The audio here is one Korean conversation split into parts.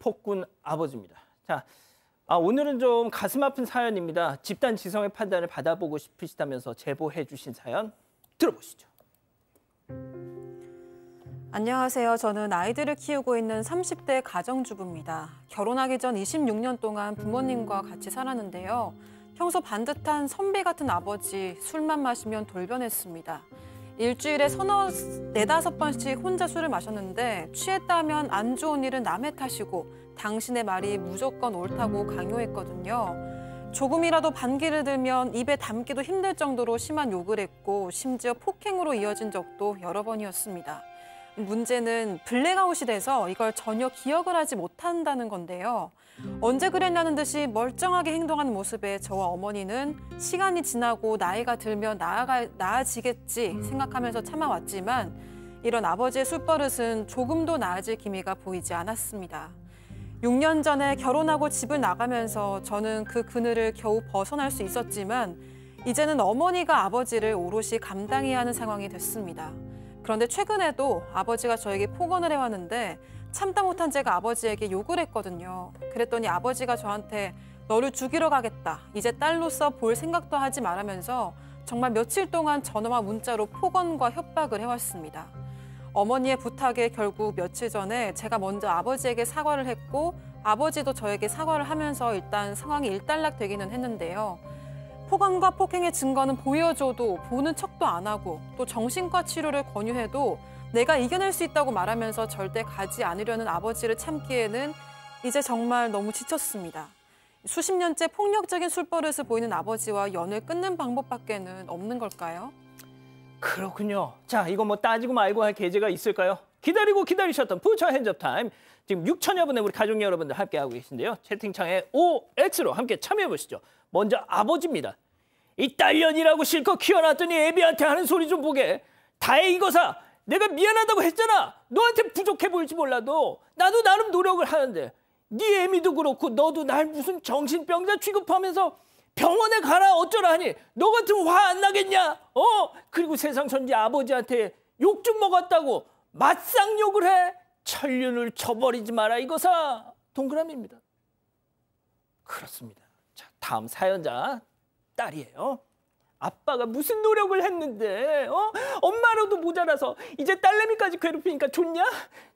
폭군 아버지입니다. 자, 오늘은 좀 가슴 아픈 사연입니다. 집단 지성의 판단을 받아보고 싶으시다면서 제보해 주신 사연 들어보시죠. 안녕하세요. 저는 아이들을 키우고 있는 30대 가정주부입니다. 결혼하기 전 26년 동안 부모님과 같이 살았는데요. 평소 반듯한 선비 같은 아버지, 술만 마시면 돌변했습니다. 일주일에 네다섯 번씩 혼자 술을 마셨는데 취했다 하면 안 좋은 일은 남의 탓이고 당신의 말이 무조건 옳다고 강요했거든요. 조금이라도 반기를 들면 입에 담기도 힘들 정도로 심한 욕을 했고 심지어 폭행으로 이어진 적도 여러 번이었습니다. 문제는 블랙아웃이 돼서 이걸 전혀 기억을 하지 못한다는 건데요. 언제 그랬냐는 듯이 멀쩡하게 행동하는 모습에 저와 어머니는 시간이 지나고 나이가 들면 나아지겠지 생각하면서 참아왔지만 이런 아버지의 술버릇은 조금도 나아질 기미가 보이지 않았습니다. 6년 전에 결혼하고 집을 나가면서 저는 그 그늘을 겨우 벗어날 수 있었지만 이제는 어머니가 아버지를 오롯이 감당해야 하는 상황이 됐습니다. 그런데 최근에도 아버지가 저에게 폭언을 해왔는데 참다 못한 제가 아버지에게 욕을 했거든요. 그랬더니 아버지가 저한테 너를 죽이러 가겠다. 이제 딸로서 볼 생각도 하지 말라면서 정말 며칠 동안 전화와 문자로 폭언과 협박을 해왔습니다. 어머니의 부탁에 결국 며칠 전에 제가 먼저 아버지에게 사과를 했고 아버지도 저에게 사과를 하면서 일단 상황이 일단락되기는 했는데요. 폭언과 폭행의 증거는 보여줘도 보는 척도 안 하고 또 정신과 치료를 권유해도 내가 이겨낼 수 있다고 말하면서 절대 가지 않으려는 아버지를 참기에는 이제 정말 너무 지쳤습니다. 수십 년째 폭력적인 술버릇을 보이는 아버지와 연을 끊는 방법밖에는 없는 걸까요? 그렇군요. 자, 이거 뭐 따지고 말고 할 계제가 있을까요? 기다리고 기다리셨던 부처 핸즈업 타임. 지금 6천여 분의 우리 가족 여러분들 함께하고 계신데요. 채팅창에 OX로 함께 참여해 보시죠. 먼저 아버지입니다. 이 딸년이라고 실컷 키워놨더니 애비한테 하는 소리 좀 보게. 다행이거사. 내가 미안하다고 했잖아. 너한테 부족해 보일지 몰라도 나도 나름 노력을 하는데 네 애미도 그렇고 너도 날 무슨 정신병자 취급하면서 병원에 가라 어쩌라 하니 너 같으면 화 안 나겠냐? 그리고 세상 천지 아버지한테 욕 좀 먹었다고 맞상 욕을 해? 천륜을 쳐버리지 마라 이거사. 동그라미입니다. 그렇습니다. 자, 다음 사연자 딸이에요. 아빠가 무슨 노력을 했는데 엄마로도 모자라서 이제 딸내미까지 괴롭히니까 좋냐?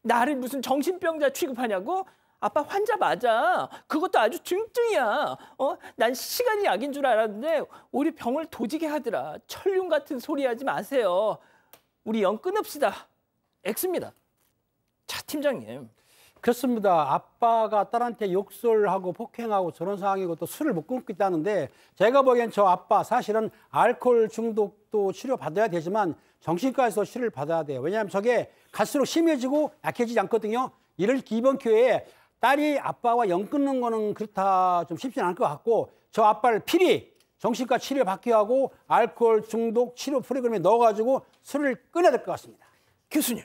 나를 무슨 정신병자 취급하냐고? 아빠 환자 맞아. 그것도 아주 중증이야. 난 시간이 약인 줄 알았는데 오히려 병을 도지게 하더라. 천륜 같은 소리 하지 마세요. 우리 연 끊읍시다. X입니다. 자, 팀장님. 그렇습니다. 아빠가 딸한테 욕설하고 폭행하고 저런 상황이고 또 술을 못 끊고 있다는데 제가 보기엔 저 아빠 사실은 알코올 중독도 치료받아야 되지만 정신과에서 치료를 받아야 돼요. 왜냐하면 저게 갈수록 심해지고 약해지지 않거든요. 이번 기회에 딸이 아빠와 연 끊는 거는 그렇다 좀 쉽지 않을 것 같고 저 아빠를 필히 정신과 치료 받게 하고 알코올 중독 치료 프로그램에 넣어가지고 술을 끊어야 될 것 같습니다. 교수님.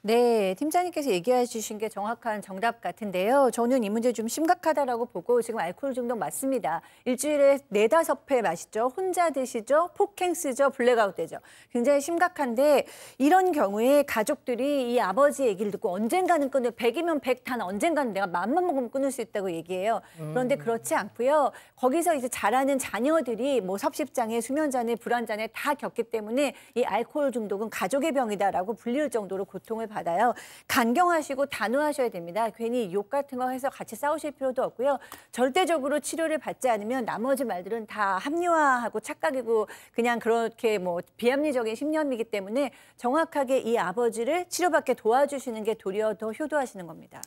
네, 팀장님께서 얘기해 주신 게 정확한 정답 같은데요. 저는 이 문제 좀 심각하다라고 보고 지금 알코올 중독 맞습니다. 일주일에 4~5회 마시죠. 혼자 드시죠. 폭행 쓰죠. 블랙아웃 되죠. 굉장히 심각한데 이런 경우에 가족들이 이 아버지 얘기를 듣고 언젠가는 끊을 100이면 100 단 언젠가는 내가 맘만 먹으면 끊을 수 있다고 얘기해요. 그런데 그렇지 않고요. 거기서 이제 자라는 자녀들이 뭐 섭식장애, 수면장애, 불안장애 다 겪기 때문에 이 알코올 중독은 가족의 병이다라고 불릴 정도로 고통을 받아요. 간경하시고 단호하셔야 됩니다. 괜히 욕 같은 거 해서 같이 싸우실 필요도 없고요. 절대적으로 치료를 받지 않으면 나머지 말들은 다 합리화하고 착각이고 그냥 그렇게 뭐 비합리적인 신념이기 때문에 정확하게 이 아버지를 치료받게 도와주시는 게 도리어 더 효도하시는 겁니다.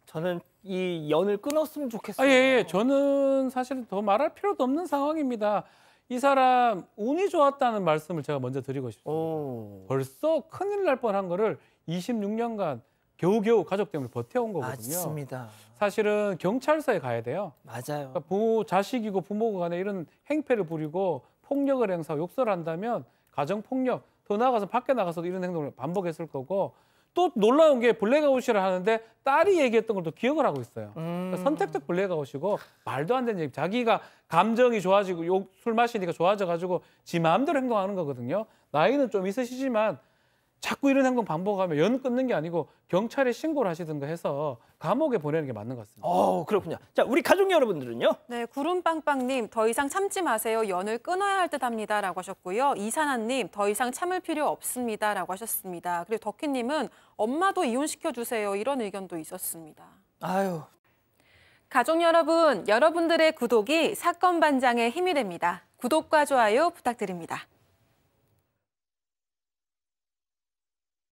저는 이 연을 끊었으면 좋겠어요. 예. 저는 사실 더 말할 필요도 없는 상황입니다. 이 사람 운이 좋았다는 말씀을 제가 먼저 드리고 싶습니다. 벌써 큰일 날 뻔한 거를 26년간 겨우겨우 가족 때문에 버텨온 거거든요. 맞습니다. 사실은 경찰서에 가야 돼요. 맞아요. 그러니까 자식이고 부모가 간에 이런 행패를 부리고 폭력을 행사하고 욕설을 한다면 가정폭력, 더 나아가서 밖에 나가서도 이런 행동을 반복했을 거고 또 놀라운 게 블랙아웃이라 하는데 딸이 얘기했던 걸 또 기억을 하고 있어요. 그러니까 선택적 블랙아웃이고 말도 안 되는 얘기. 자기가 감정이 좋아지고 술 마시니까 좋아져가지고 지 마음대로 행동하는 거거든요. 나이는 좀 있으시지만 자꾸 이런 행동 반복하면 연 끊는 게 아니고 경찰에 신고를 하시든가 해서 감옥에 보내는 게 맞는 것 같습니다. 그렇군요. 자, 우리 가족 여러분들은요? 네, 구름빵빵님 더 이상 참지 마세요. 연을 끊어야 할 듯합니다라고 하셨고요. 이산아님 더 이상 참을 필요 없습니다라고 하셨습니다. 그리고 덕희님은 엄마도 이혼시켜 주세요. 이런 의견도 있었습니다. 아유. 가족 여러분, 여러분들의 구독이 사건 반장의 힘이 됩니다. 구독과 좋아요 부탁드립니다.